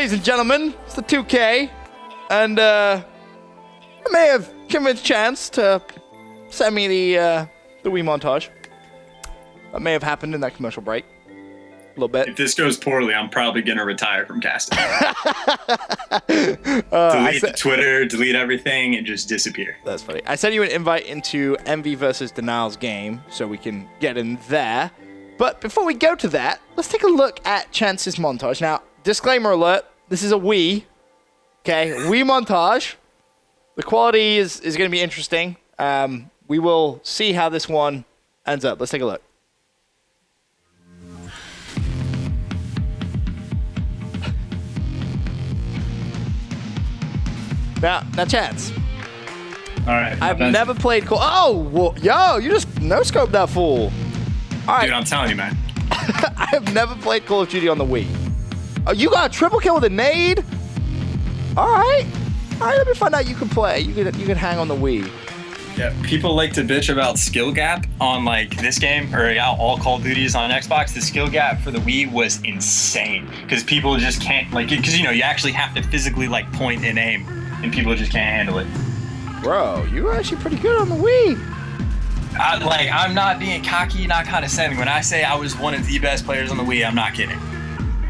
ladies and gentlemen, it's the 2K, and I may have convinced Chance to send me the Wii montage. That may have happened in that commercial break. A little bit. If this goes poorly, I'm probably going to retire from casting. Delete Twitter, delete everything, and just disappear. That's funny. I sent you an invite into EnVy versus Denial's game, so we can get in there. But before we go to that, let's take a look at Chance's montage. Now, disclaimer alert, this is a Wii. Okay, Wii montage. The quality is going to be interesting. We will see how this one ends up. Let's take a look. Now, Chance. All right. I've never played Call. Oh, well, yo, you just no-scoped that fool. All right. Dude, I'm telling you, man. I have never played Call of Duty on the Wii. Oh, you got a triple kill with a nade? All right. All right, let me find out you can play. You can hang on the Wii. Yeah, people like to bitch about skill gap on like this game or all Call of Duties on Xbox. The skill gap for the Wii was insane because people just can't because you actually have to physically like point and aim, and people just can't handle it. Bro, you were actually pretty good on the Wii. I'm not being cocky, not condescending. When I say I was one of the best players on the Wii, I'm not kidding.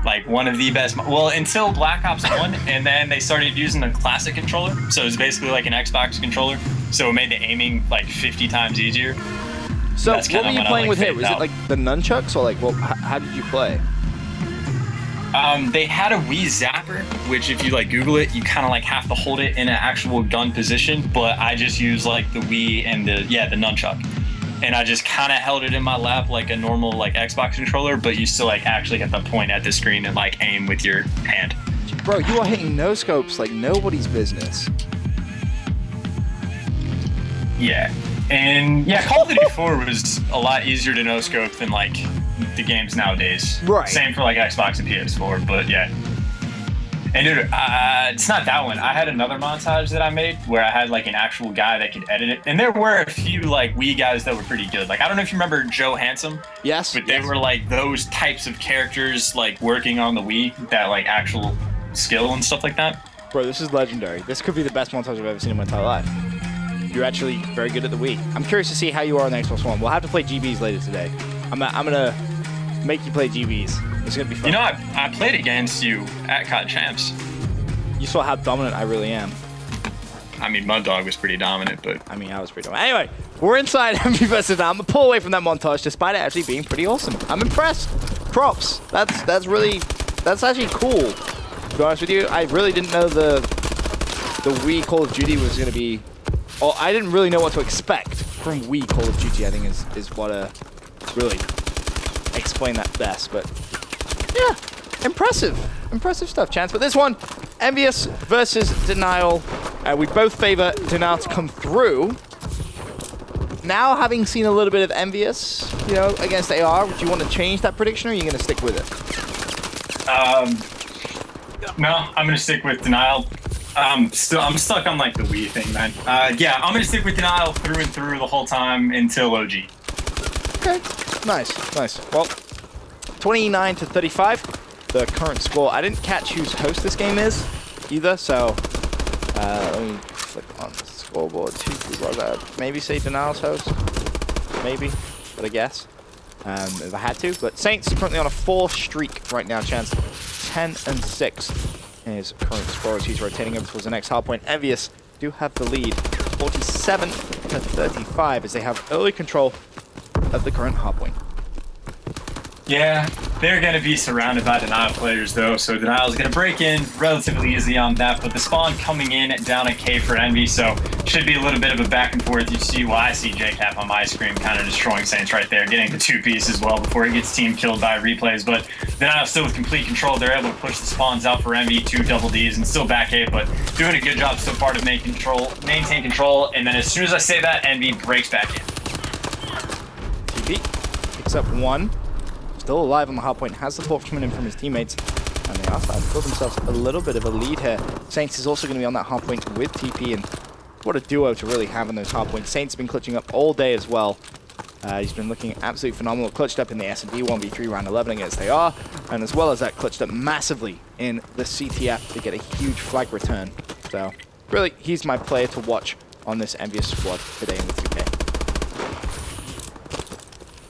Like one of the best. Well, until Black Ops 1, and then they started using the classic controller. So it was basically like an Xbox controller. So it made the aiming like 50 times easier. So what were you playing with here? Was it like the nunchucks or like, well, how did you play? They had a Wii Zapper, which if you like Google it, you kind of like have to hold it in an actual gun position. But I just used like the Wii and the nunchuck. And I just kind of held it in my lap like a normal like Xbox controller, but you still like actually have to point at the screen and like aim with your hand. Bro, you are hitting no scopes like nobody's business. Yeah. And yeah, Call of Duty 4 was a lot easier to no scope than like the games nowadays. Right. Same for like Xbox and PS4, but yeah. And dude, it's not that one. I had another montage that I made where I had like an actual guy that could edit it. And there were a few like Wii guys that were pretty good. Like, I don't know if you remember Joe Handsome. Yes. But they were like those types of characters like working on the Wii, that like actual skill and stuff like that. Bro, this is legendary. This could be the best montage I've ever seen in my entire life. You're actually very good at the Wii. I'm curious to see how you are on the Xbox One. We'll have to play GBs later today. I'm gonna make you play GBs. It's gonna be fun. You know, I played against you at COD Champs. You saw how dominant I really am. I mean, Mud Dog was pretty dominant, but... I mean, I was pretty dominant. Anyway, we're inside EnVy versus Denial. I'm gonna pull away from that montage despite it actually being pretty awesome. I'm impressed. Props. That's actually cool. To be honest with you, I really didn't know the Wii Call of Duty was gonna be... Or I didn't really know what to expect from Wii Call of Duty, I think is what really explain that best. But yeah, impressive stuff, Chance. But this one, Envious versus Denial. We both favor Denial to come through. Now, having seen a little bit of Envious, against AR, do you want to change that prediction, or are you going to stick with it? No, I'm going to stick with Denial. I'm stuck on like the Wii thing, man. Yeah, I'm going to stick with Denial through and through the whole time until OG. Okay, nice. Well, 29-35. The current score. I didn't catch whose host this game is either, so let me click on the scoreboard. Maybe say Denial's host, maybe, but I guess if I had to. But Saints currently on a 4 streak right now. Chance 10-6 in his current score as he's rotating over towards the next hard point. Envious do have the lead, 47-35, as they have early control of the current hard point. Yeah, they're going to be surrounded by Denial players, though, so Denial is going to break in relatively easy on that, but the spawn coming in down a K for EnVy, so should be a little bit of a back and forth. You see, I see JCap on my screen kind of destroying Saints right there, getting the 2-piece as well before he gets team killed by replays, but Denial still with complete control. They're able to push the spawns out for EnVy, 2 double Ds, and still back A, but doing a good job so far to maintain control, and then as soon as I say that, EnVy breaks back in. TP picks up 1. Still alive on the hard point, has support coming in from his teammates, and they are starting to build themselves a little bit of a lead here. Saints is also going to be on that hard point with TP, and what a duo to really have in those hard points. Saints have been clutching up all day as well. He's been looking absolutely phenomenal. Clutched up in the S&D 1v3 round 11 against AR, and as well as that, clutched up massively in the CTF to get a huge flag return. So, really, he's my player to watch on this envious squad today in the 2K.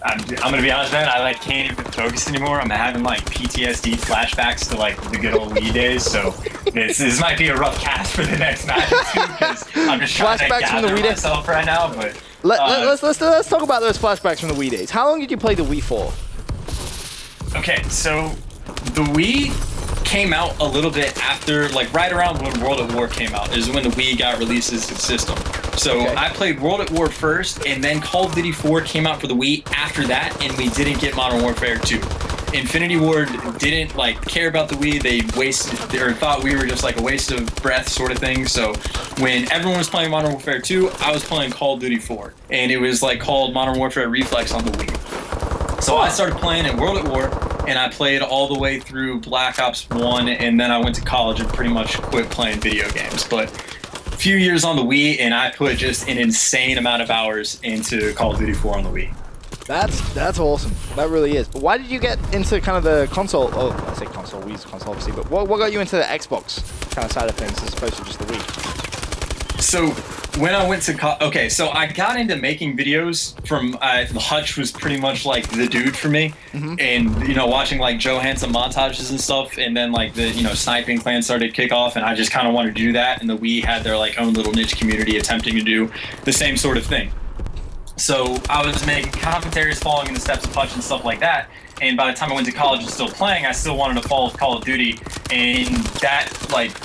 I'm gonna be honest, man. I can't even focus anymore. I'm having PTSD flashbacks to the good old Wii days. So this might be a rough cast for the next match or two because I'm just trying to gather myself right now. But let's talk about those flashbacks from the Wii days. How long did you play the Wii for? Okay, so the Wii came out a little bit after, right around when World at War came out, is when the Wii got released as a system. So okay. I played World at War first, and then Call of Duty 4 came out for the Wii after that, and we didn't get Modern Warfare 2. Infinity Ward didn't care about the Wii. They wasted or thought we were just a waste of breath sort of thing. So when everyone was playing Modern Warfare 2, I was playing Call of Duty 4, and it was called Modern Warfare Reflex on the Wii. So I started playing in World at War, and I played all the way through Black Ops 1, and then I went to college and pretty much quit playing video games. But a few years on the Wii, and I put just an insane amount of hours into Call of Duty 4 on the Wii. That's awesome. That really is. But why did you get into kind of the console? Oh, I say console. Wii's a console, obviously. But what got you into the Xbox kind of side of things as opposed to just the Wii? So when I went to so I got into making videos from Hutch was pretty much the dude for me, and watching Joe Hansen montages and stuff, and then the sniping clan started to kick off, and I just kind of wanted to do that, and the Wii had their own little niche community attempting to do the same sort of thing. So I was making commentaries following in the steps of Hutch and stuff like that. And by the time I went to college and still playing, I still wanted to follow Call of Duty. And that,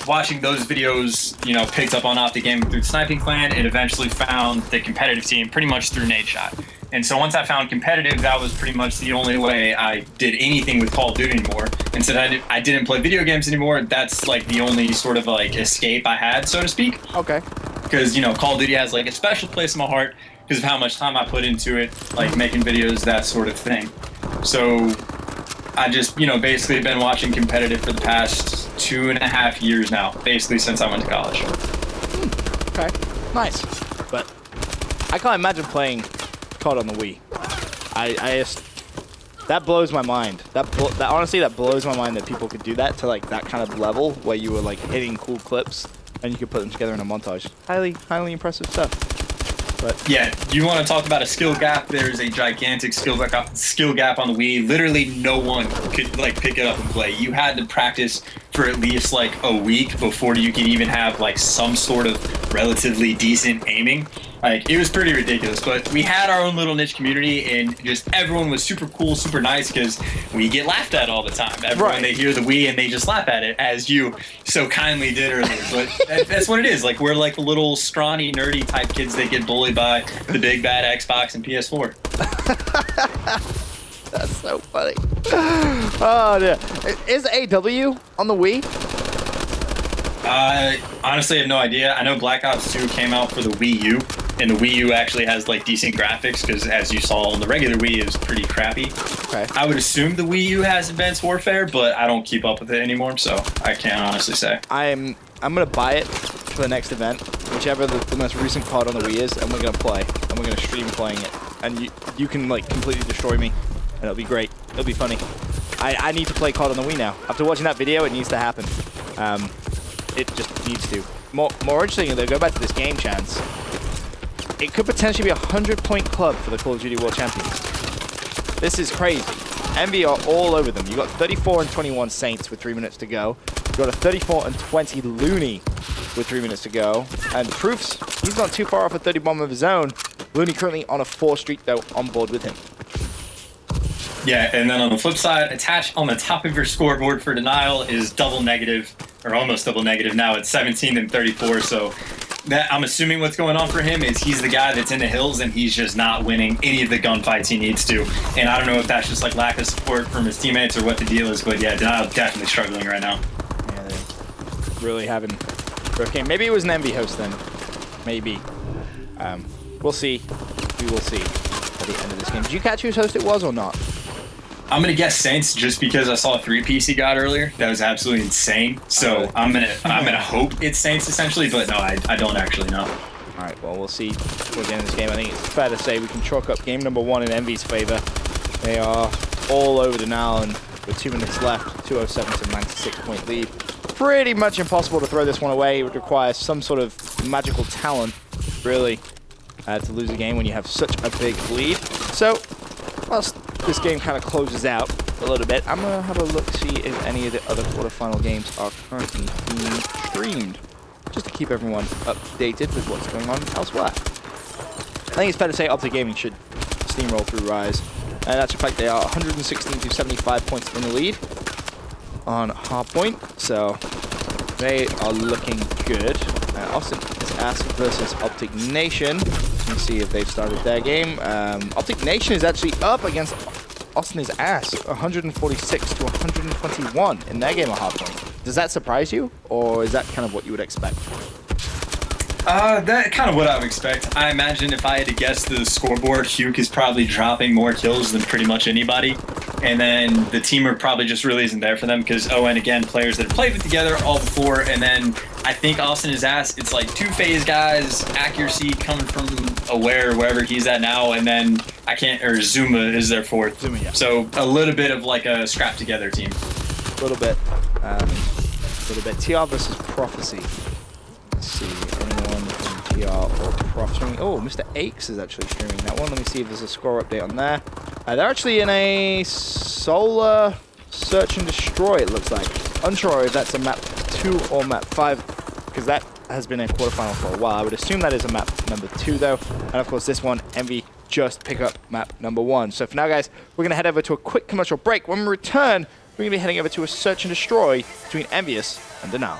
watching those videos, picked up on Optic Gaming through the Sniping Clan. It eventually found the competitive team pretty much through Nadeshot. And so once I found competitive, that was pretty much the only way I did anything with Call of Duty anymore. And so I didn't play video games anymore. That's the only sort of escape I had, so to speak. Okay. Because, Call of Duty has a special place in my heart because of how much time I put into it, making videos, that sort of thing. So I just, basically been watching competitive for the past 2.5 years now, basically since I went to college. Okay, nice. But I can't imagine playing COD on the Wii. I just, that blows my mind. That honestly, that blows my mind that people could do that to that kind of level where you were hitting cool clips and you could put them together in a montage. Highly impressive stuff. But yeah, you want to talk about a skill gap? There's a gigantic skill gap on the Wii. Literally no one could pick it up and play. You had to practice for at least a week before you could even have some sort of relatively decent aiming. It was pretty ridiculous, but we had our own little niche community, and just everyone was super cool, super nice, because we get laughed at all the time. Everyone, They hear the Wii and they just laugh at it, as you so kindly did earlier. But that's what it is. We're little scrawny, nerdy type kids that get bullied by the big bad Xbox and PS4. That's so funny. Oh, yeah. Is AW on the Wii? Honestly, I have no idea. I know Black Ops 2 came out for the Wii U, and the Wii U actually has decent graphics because, as you saw on the regular Wii, it was pretty crappy. Okay. I would assume the Wii U has Advanced Warfare, but I don't keep up with it anymore, so I can't honestly say. I'm gonna buy it for the next event, whichever the most recent COD on the Wii is, and we're gonna play, and we're gonna stream playing it, and you can completely destroy me, and it'll be great. It'll be funny. I need to play COD on the Wii now. After watching that video, it needs to happen. It just needs to. More interesting, though, go back to this game chance. It could potentially be a 100-point club for the Call of Duty World Champions. This is crazy. EnVy are all over them. You got 34 and 21 Saints with 3 minutes to go. You got a 34 and 20 Looney with 3 minutes to go. And Proofs, he's not too far off a 30 bomb of his own. Looney currently on a 4 streak, though, on board with him. Yeah, and then on the flip side, attached on the top of your scoreboard for Denial is double negative, or almost double negative now. It's 17 and 34, so that I'm assuming what's going on for him is he's the guy that's in the hills and he's just not winning any of the gunfights he needs to. And I don't know if that's just lack of support from his teammates or what the deal is, but yeah, Denial definitely struggling right now. Yeah, they're really having rough game. Maybe it was an EnVy host then. Maybe. We'll see. We will see at the end of this game. Did you catch whose host it was or not? I'm gonna guess Saints just because I saw a 3-piece he got earlier. That was absolutely insane. So I'm gonna hope it's Saints essentially, but no, I don't actually know. All right, well, we'll see towards the end of this game. I think it's fair to say we can chalk up game number 1 in EnVy's favor. They are all over Denal, and with 2 minutes left, 207 to 96-point lead. Pretty much impossible to throw this one away. It would require some sort of magical talent, really, to lose a game when you have such a big lead. So, whilst this game kind of closes out a little bit, I'm going to have a look, see if any of the other quarterfinal games are currently being streamed, just to keep everyone updated with what's going on elsewhere. I think it's fair to say Optic Gaming should steamroll through Rise. And that's in fact they are 116 to 75 points in the lead on Hardpoint, so they are looking good. Austin is Ask versus Optic Nation. Let's see if they've started their game. Optic Nation is actually up against Austin is Ask, 146 to 121 in their game of Hardpoint. Does that surprise you, or is that kind of what you would expect? That's kind of what I would expect. I imagine if I had to guess the scoreboard, Huke is probably dropping more kills than pretty much anybody. And then the teamer probably just really isn't there for them because, and again, players that have played with together all before. And then I think Austin is asked, it's like 2-phase guys, accuracy coming from Aware, wherever he's at now. And then Zuma is their fourth. Zuma, yeah. So a little bit of like a scrap together team. A little bit. TR versus Prophecy. Let's see, anyone from TR or Prof streaming? Oh, Mr. Aches is actually streaming that one. Let me see if there's a score update on there. They're actually in a Solar Search and Destroy, it looks like. Unsure if that's a map 2 or map 5, because that has been a quarterfinal for a while. I would assume that is a map number 2, though. And of course, this one, EnVy just pick up map number 1. So for now, guys, we're going to head over to a quick commercial break. When we return, we're going to be heading over to a Search and Destroy between EnVyUs and Denal.